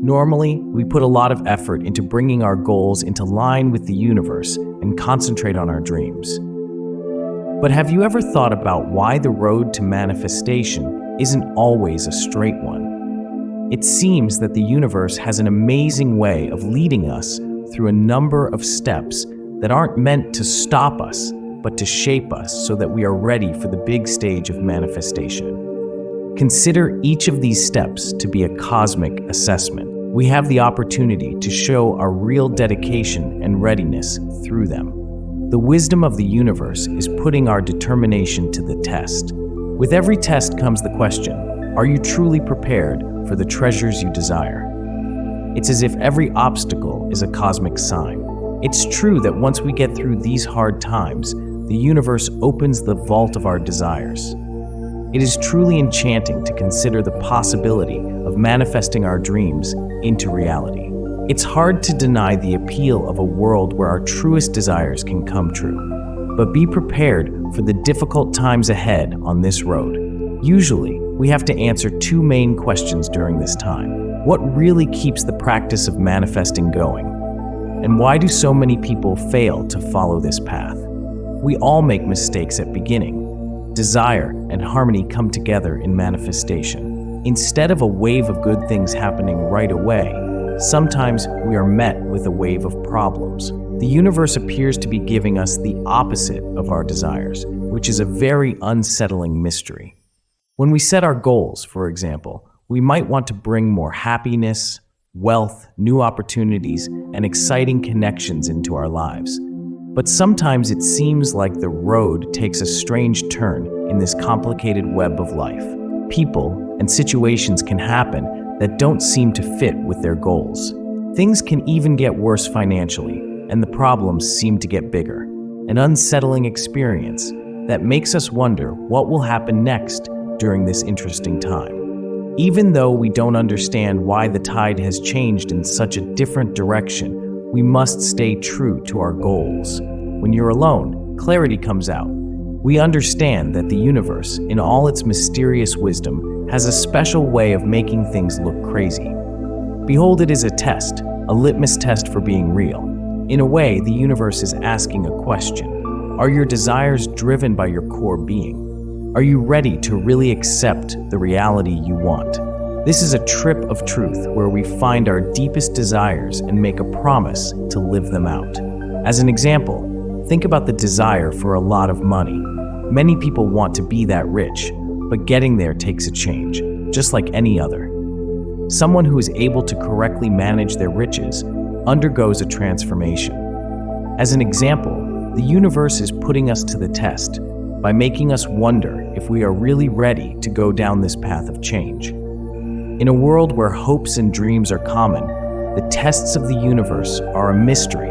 Normally, we put a lot of effort into bringing our goals into line with the universe and concentrate on our dreams. But have you ever thought about why the road to manifestation isn't always a straight one? It seems that the universe has an amazing way of leading us through a number of steps that aren't meant to stop us, but to shape us so that we are ready for the big stage of manifestation. Consider each of these steps to be a cosmic assessment. We have the opportunity to show our real dedication and readiness through them. The wisdom of the universe is putting our determination to the test. With every test comes the question, are you truly prepared for the treasures you desire? It's as if every obstacle is a cosmic sign. It's true that once we get through these hard times, the universe opens the vault of our desires. It is truly enchanting to consider the possibility of manifesting our dreams into reality. It's hard to deny the appeal of a world where our truest desires can come true. But be prepared for the difficult times ahead on this road. Usually, we have to answer two main questions during this time. What really keeps the practice of manifesting going? And why do so many people fail to follow this path? We all make mistakes at beginning. Desire and harmony come together in manifestation. Instead of a wave of good things happening right away, sometimes we are met with a wave of problems. The universe appears to be giving us the opposite of our desires, which is a very unsettling mystery. When we set our goals, for example, we might want to bring more happiness, wealth, new opportunities, and exciting connections into our lives. But sometimes it seems like the road takes a strange turn in this complicated web of life. People and situations can happen that don't seem to fit with their goals. Things can even get worse financially, and the problems seem to get bigger. An unsettling experience that makes us wonder what will happen next during this interesting time. Even though we don't understand why the tide has changed in such a different direction, we must stay true to our goals. When you're alone, clarity comes out. We understand that the universe, in all its mysterious wisdom, has a special way of making things look crazy. Behold, it is a test, a litmus test for being real. In a way, the universe is asking a question. Are your desires driven by your core being? Are you ready to really accept the reality you want? This is a trip of truth where we find our deepest desires and make a promise to live them out. As an example, think about the desire for a lot of money. Many people want to be that rich, but getting there takes a change, just like any other. Someone who is able to correctly manage their riches undergoes a transformation. As an example, the universe is putting us to the test by making us wonder if we are really ready to go down this path of change. In a world where hopes and dreams are common, the tests of the universe are a mystery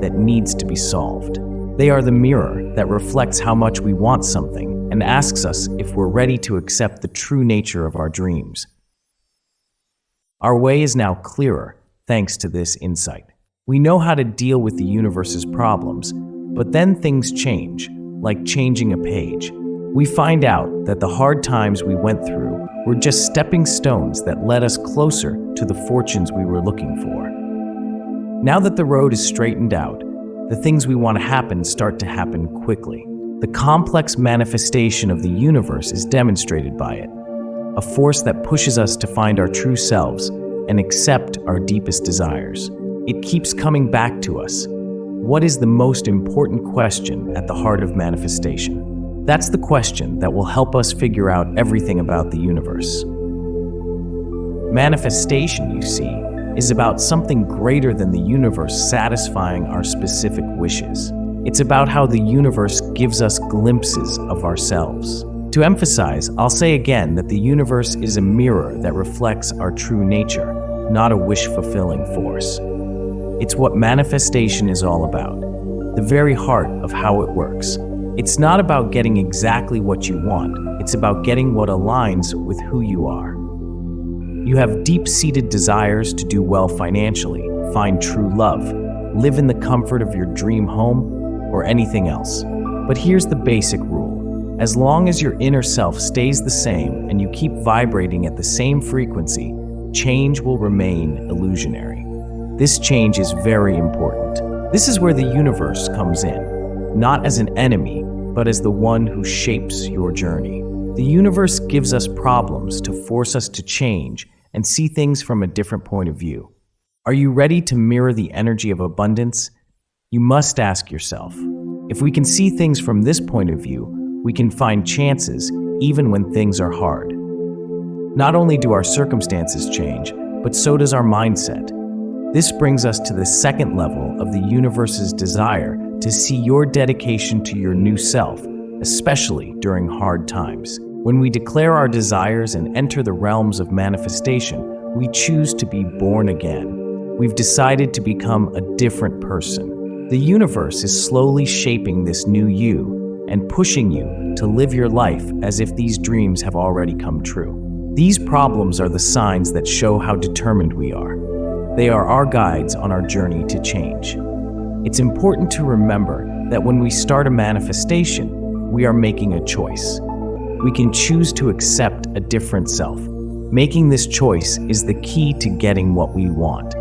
that needs to be solved. They are the mirror that reflects how much we want something and asks us if we're ready to accept the true nature of our dreams. Our way is now clearer thanks to this insight. We know how to deal with the universe's problems, but then things change, like changing a page. We find out that the hard times we went through were just stepping stones that led us closer to the fortunes we were looking for. Now that the road is straightened out, the things we want to happen start to happen quickly. The complex manifestation of the universe is demonstrated by it, a force that pushes us to find our true selves and accept our deepest desires. It keeps coming back to us. What is the most important question at the heart of manifestation? That's the question that will help us figure out everything about the universe. Manifestation, you see, is about something greater than the universe satisfying our specific wishes. It's about how the universe gives us glimpses of ourselves. To emphasize, I'll say again that the universe is a mirror that reflects our true nature, not a wish-fulfilling force. It's what manifestation is all about, the very heart of how it works. It's not about getting exactly what you want, it's about getting what aligns with who you are. You have deep-seated desires to do well financially, find true love, live in the comfort of your dream home, or anything else. But here's the basic rule. As long as your inner self stays the same and you keep vibrating at the same frequency, change will remain illusionary. This change is very important. This is where the universe comes in, not as an enemy, but as the one who shapes your journey. The universe gives us problems to force us to change and see things from a different point of view. Are you ready to mirror the energy of abundance? You must ask yourself, if we can see things from this point of view, we can find chances even when things are hard. Not only do our circumstances change, but so does our mindset. This brings us to the second level of the universe's desire to see your dedication to your new self, especially during hard times. When we declare our desires and enter the realms of manifestation, we choose to be born again. We've decided to become a different person. The universe is slowly shaping this new you and pushing you to live your life as if these dreams have already come true. These problems are the signs that show how determined we are. They are our guides on our journey to change. It's important to remember that when we start a manifestation, we are making a choice. We can choose to accept a different self. Making this choice is the key to getting what we want.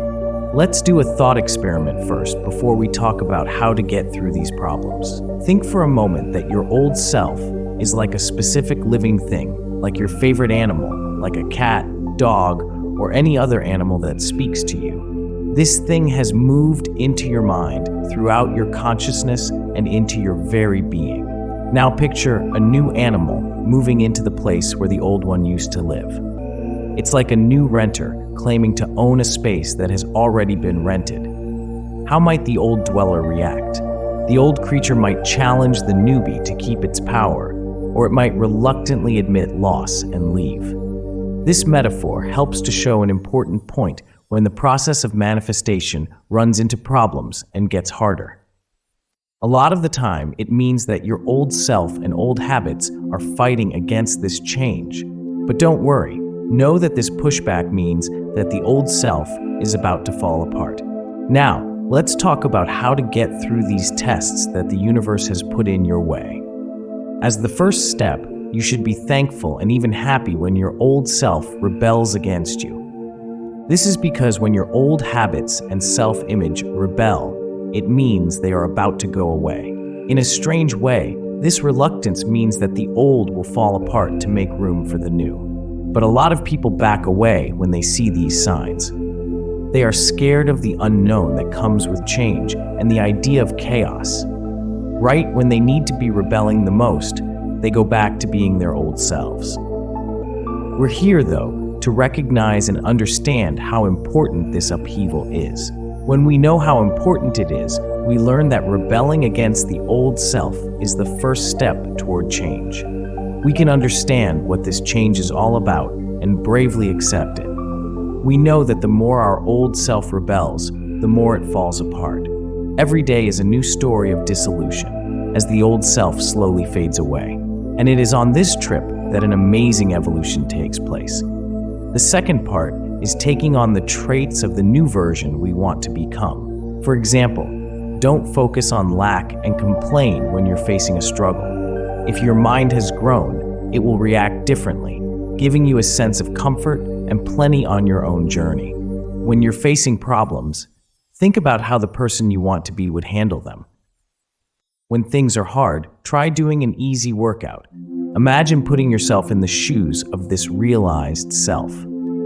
Let's do a thought experiment first before we talk about how to get through these problems. Think for a moment that your old self is like a specific living thing, like your favorite animal, like a cat, dog, or any other animal that speaks to you. This thing has moved into your mind, throughout your consciousness, and into your very being. Now picture a new animal moving into the place where the old one used to live. It's like a new renter claiming to own a space that has already been rented. How might the old dweller react? The old creature might challenge the newbie to keep its power, or it might reluctantly admit loss and leave. This metaphor helps to show an important point when the process of manifestation runs into problems and gets harder. A lot of the time, it means that your old self and old habits are fighting against this change. But don't worry, know that this pushback means that the old self is about to fall apart. Now, let's talk about how to get through these tests that the universe has put in your way. As the first step, you should be thankful and even happy when your old self rebels against you. This is because when your old habits and self-image rebel, it means they are about to go away. In a strange way, this reluctance means that the old will fall apart to make room for the new. But a lot of people back away when they see these signs. They are scared of the unknown that comes with change and the idea of chaos. Right when they need to be rebelling the most, they go back to being their old selves. We're here, though, to recognize and understand how important this upheaval is. When we know how important it is, we learn that rebelling against the old self is the first step toward change. We can understand what this change is all about and bravely accept it. We know that the more our old self rebels, the more it falls apart. Every day is a new story of dissolution, as the old self slowly fades away. And it is on this trip that an amazing evolution takes place. The second part is taking on the traits of the new version we want to become. For example, don't focus on lack and complain when you're facing a struggle. If your mind has grown, it will react differently, giving you a sense of comfort and plenty on your own journey. When you're facing problems, think about how the person you want to be would handle them. When things are hard, try doing an easy workout. Imagine putting yourself in the shoes of this realized self.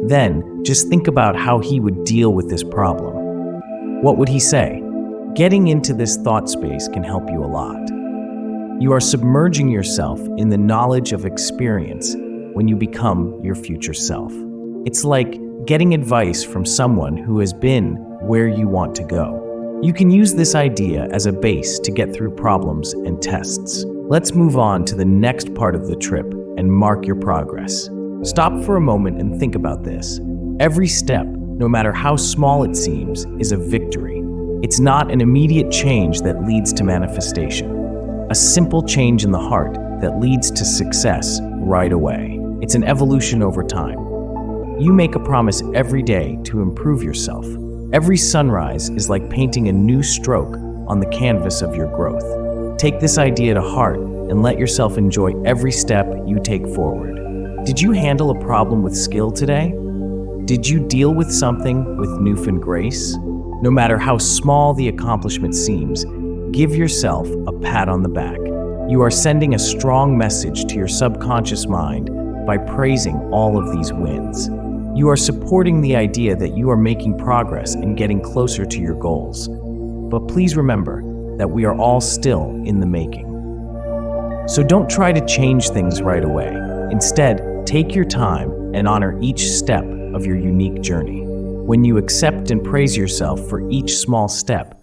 Then, just think about how he would deal with this problem. What would he say? Getting into this thought space can help you a lot. You are submerging yourself in the knowledge of experience when you become your future self. It's like getting advice from someone who has been where you want to go. You can use this idea as a base to get through problems and tests. Let's move on to the next part of the trip and mark your progress. Stop for a moment and think about this. Every step, no matter how small it seems, is a victory. It's not an immediate change that leads to manifestation. A simple change in the heart that leads to success right away. It's an evolution over time. You make a promise every day to improve yourself. Every sunrise is like painting a new stroke on the canvas of your growth. Take this idea to heart and let yourself enjoy every step you take forward. Did you handle a problem with skill today? Did you deal with something with newfound grace? No matter how small the accomplishment seems, give yourself a pat on the back. You are sending a strong message to your subconscious mind by praising all of these wins. You are supporting the idea that you are making progress and getting closer to your goals. But please remember that we are all still in the making. So don't try to change things right away. Instead, take your time and honor each step of your unique journey. When you accept and praise yourself for each small step,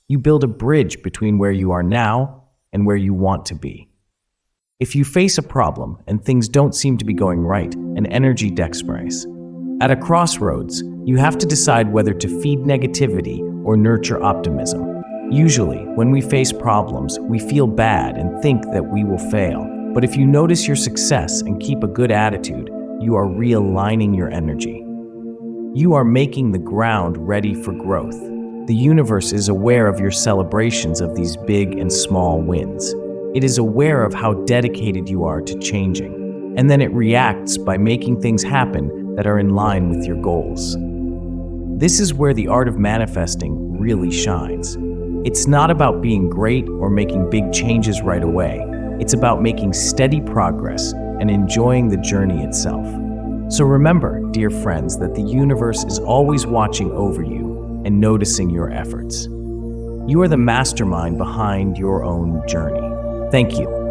you build a bridge between where you are now and where you want to be. If you face a problem and things don't seem to be going right, an energy deck sprays. At a crossroads, you have to decide whether to feed negativity or nurture optimism. Usually, when we face problems, we feel bad and think that we will fail. But if you notice your success and keep a good attitude, you are realigning your energy. You are making the ground ready for growth. The universe is aware of your celebrations of these big and small wins. It is aware of how dedicated you are to changing, and then it reacts by making things happen that are in line with your goals. This is where the art of manifesting really shines. It's not about being great or making big changes right away. It's about making steady progress and enjoying the journey itself. So remember, dear friends, that the universe is always watching over you and noticing your efforts. You are the mastermind behind your own journey. Thank you.